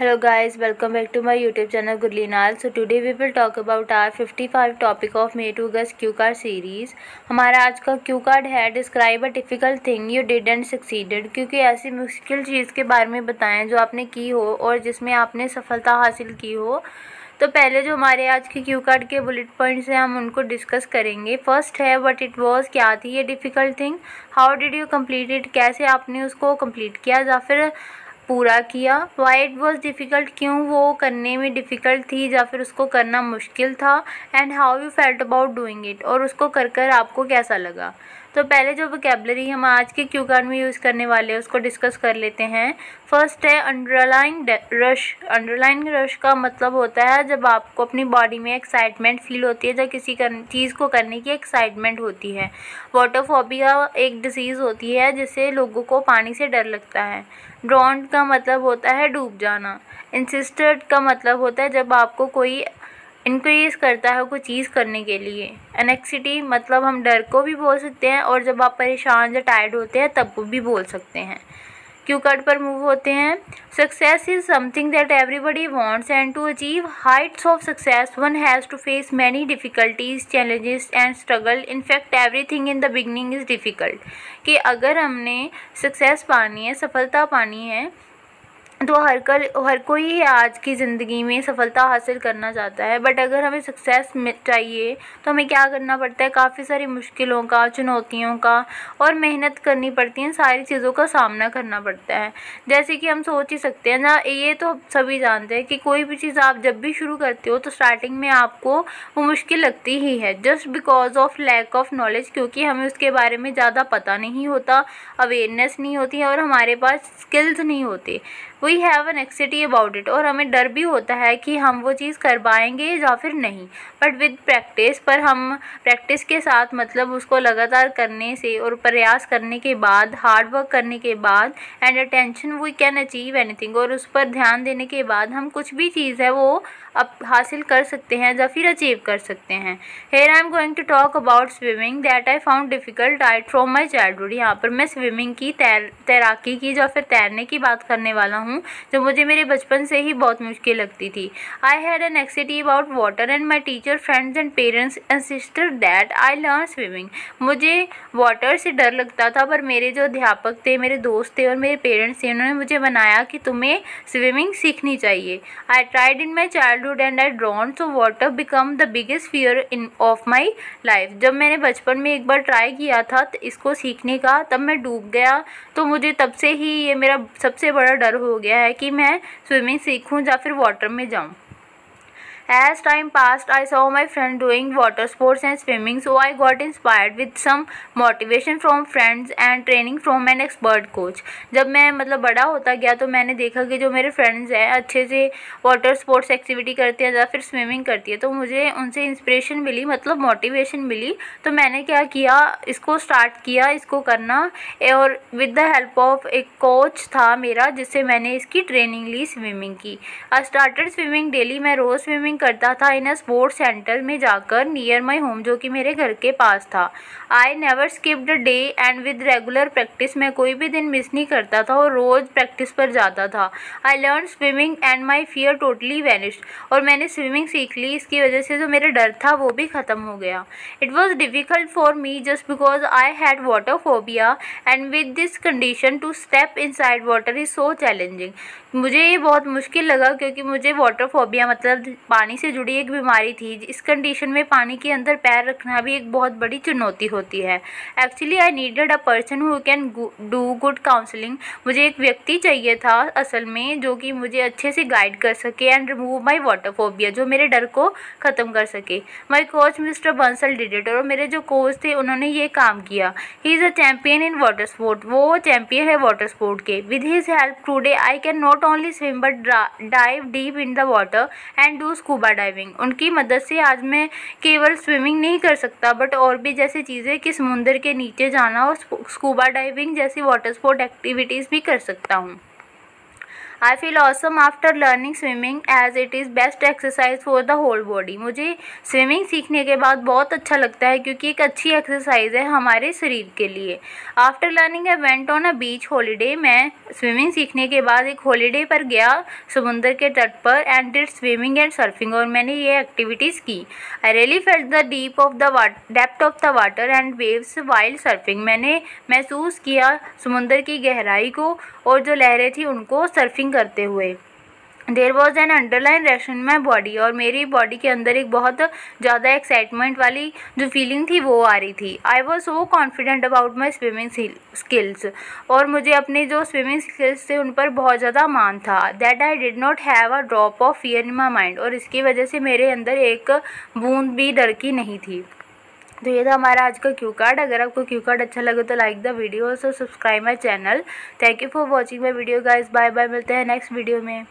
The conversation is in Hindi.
Hello guys, welcome back to my YouTube channel Gurlinal. So today we will talk about our 55 topic of May to August Q card series. हमारा आज का Q card है describe a difficult thing you didn't succeeded, क्योंकि ऐसी मुश्किल चीज़ के बारे में बताएं जो आपने की हो और जिसमें आपने सफलता हासिल की हो। तो पहले जो हमारे आज के क्यू कार्ड के बुलेट पॉइंट्स हैं हम उनको डिस्कस करेंगे। फर्स्ट है व्हाट इट वाज, क्या थी ये difficult thing. How did you complete it, कैसे आपने उसको कंप्लीट किया या फिर पूरा किया। वाई इट वॉज डिफ़िकल्ट, क्यों वो करने में डिफ़िकल्ट थी या फिर उसको करना मुश्किल था। And how you felt about doing it, और उसको कर आपको कैसा लगा। तो पहले जो वोकैबुलरी हम आज के क्यू कार्ड में यूज़ करने वाले हैं उसको डिस्कस कर लेते हैं। फर्स्ट है अंडरलाइंग रश। अंडरलाइंग रश का मतलब होता है जब आपको अपनी बॉडी में एक्साइटमेंट फील होती है, जब किसी चीज़ को करने की एक्साइटमेंट होती है। वाटरफोबिया एक डिसीज़ होती है जिससे लोगों को पानी से डर लगता है। ड्रॉन्ड का मतलब होता है डूब जाना। इंसिस्टेड का मतलब होता है जब आपको कोई इंक्रीज़ करता है कोई चीज़ करने के लिए। एनेक्सिटी मतलब हम डर को भी बोल सकते हैं, और जब आप परेशान या टायर्ड होते हैं तब वो भी बोल सकते हैं। क्यू कार्ड पर मूव होते हैं। Success is something that everybody wants and to achieve heights of success one has to face many difficulties, challenges and struggle. In fact everything in the beginning is difficult. कि अगर हमने सक्सेस पानी है, सफलता पानी है, तो हर कोई आज की ज़िंदगी में सफलता हासिल करना चाहता है। बट अगर हमें सक्सेस चाहिए तो हमें क्या करना पड़ता है, काफ़ी सारी मुश्किलों का, चुनौतियों का और मेहनत करनी पड़ती है, सारी चीज़ों का सामना करना पड़ता है। जैसे कि हम सोच ही सकते हैं ना, ये तो सभी जानते हैं कि कोई भी चीज़ आप जब भी शुरू करते हो तो स्टार्टिंग में आपको वो मुश्किल लगती ही है, just because of lack of knowledge, क्योंकि हमें उसके बारे में ज़्यादा पता नहीं होता, अवेयरनेस नहीं होती है और हमारे पास स्किल्स नहीं होते। We have an anxiety about it, और हमें डर भी होता है कि हम वो चीज़ कर पाएंगे या फिर नहीं। बट विद प्रैक्टिस, पर हम प्रैक्टिस के साथ मतलब उसको लगातार करने से और प्रयास करने के बाद, हार्ड वर्क करने के बाद and attention we can achieve anything, और उस पर ध्यान देने के बाद हम कुछ भी चीज़ है वो अब हासिल कर सकते हैं या फिर अचीव कर सकते हैं। Here I am going to talk about swimming that I found difficult right from my childhood. यहाँ पर मैं स्विमिंग की, तैराकी की या फिर तैरने की बात करने वाला हूँ, जो मुझे मेरे बचपन से ही बहुत मुश्किल लगती थी। I had an anxiety about water and my teacher, friends and parents insisted that I learn swimming. मुझे वाटर से डर लगता था, पर मेरे जो अध्यापक थे, मेरे दोस्त थे और मेरे पेरेंट्स थे, उन्होंने मुझे बनाया कि तुम्हें स्विमिंग सीखनी चाहिए। I tried in my childhood and I ड्रॉन्ड, so water become the biggest fear in of my life. जब मैंने बचपन में एक बार ट्राई किया था इसको सीखने का, तब मैं डूब गया, तो मुझे तब से ही ये मेरा सबसे बड़ा डर हो गया है कि मैं स्विमिंग सीखूं या फिर वाटर में जाऊं। As time passed, I saw my friend doing water sports and swimming, so I got inspired with some motivation from friends and training from an expert coach. जब मैं मतलब बड़ा होता गया तो मैंने देखा कि जो मेरे फ्रेंड्स हैं अच्छे से वाटर स्पोर्ट्स एक्टिविटी करते हैं या फिर स्विमिंग करती है, तो मुझे उनसे इंस्पिरेशन मिली, मतलब मोटिवेशन मिली। तो मैंने क्या किया, इसको स्टार्ट किया, इसको करना, और विद द हेल्प ऑफ एक कोच था मेरा जिससे मैंने इसकी ट्रेनिंग ली स्विमिंग की। I started swimming daily. मैं रोज़ स्विमिंग करता था इन अ स्पोर्ट्स सेंटर में जाकर नियर माई होम, जो कि मेरे घर के पास था। I never skipped a day and with regular practice, मैं कोई भी दिन मिस नहीं करता था और रोज़ प्रैक्टिस पर जाता था। I learn swimming and my fear totally vanished, और मैंने स्विमिंग सीख ली, इसकी वजह से जो मेरा डर था वो भी ख़त्म हो गया। It was difficult for me just because I had water phobia and with this condition to step inside water is so challenging. मुझे ये बहुत मुश्किल लगा क्योंकि मुझे वाटर फोबिया मतलब पानी से जुड़ी एक बीमारी थी। इस कंडीशन में पानी के अंदर पैर रखना भी एक बहुत बड़ी चुनौती होती है। Actually I needed a person who can do good counselling. मुझे एक व्यक्ति चाहिए था असल में जो कि मुझे अच्छे से गाइड कर सके and remove my water phobia, जो मेरे डर को ख़त्म कर सके। My coach mister Bansal did it, और मेरे जो कोच थे उन्होंने ये काम किया। He is a champion in water sport, वो चैम्पियन है वाटर स्पोर्ट के। With his help today I can not only swim but dive deep in the water and do scuba diving. उनकी मदद से आज मैं केवल स्विमिंग नहीं कर सकता बट और भी जैसी चीज़ें कि समुद्र के नीचे जाना और स्कूबा डाइविंग जैसी वाटर स्पोर्ट एक्टिविटीज़ भी कर सकता हूँ। I feel awesome after learning swimming as it is best exercise for the whole body. मुझे स्विमिंग सीखने के बाद बहुत अच्छा लगता है क्योंकि एक अच्छी एक्सरसाइज है हमारे शरीर के लिए। After learning I went on a beach holiday. मैं स्विमिंग सीखने के बाद एक हॉलीडे पर गया समुंदर के तट पर and did swimming and surfing, और मैंने ये एक्टिविटीज़ की। I really felt the depth of the water and waves while surfing. मैंने महसूस किया समुंदर की गहराई को और जो लहरें थी उनको सर्फिंग करते हुए। There was an underlying rush in my body, और मेरी बॉडी के अंदर एक बहुत ज़्यादा एक्साइटमेंट वाली जो फीलिंग थी वो आ रही थी। I was so confident about my swimming skills, और मुझे अपने जो स्विमिंग स्किल्स थे उन पर बहुत ज़्यादा मान था। That I did not have a drop of fear in my mind, और इसकी वजह से मेरे अंदर एक बूंद भी डर की नहीं थी। तो ये था हमारा आज का क्यू कार्ड। अगर आपको क्यू कार्ड अच्छा लगे तो लाइक द वीडियो और subscribe my channel. Thank you for watching my video guys. Bye bye, मिलते हैं नेक्स्ट वीडियो में।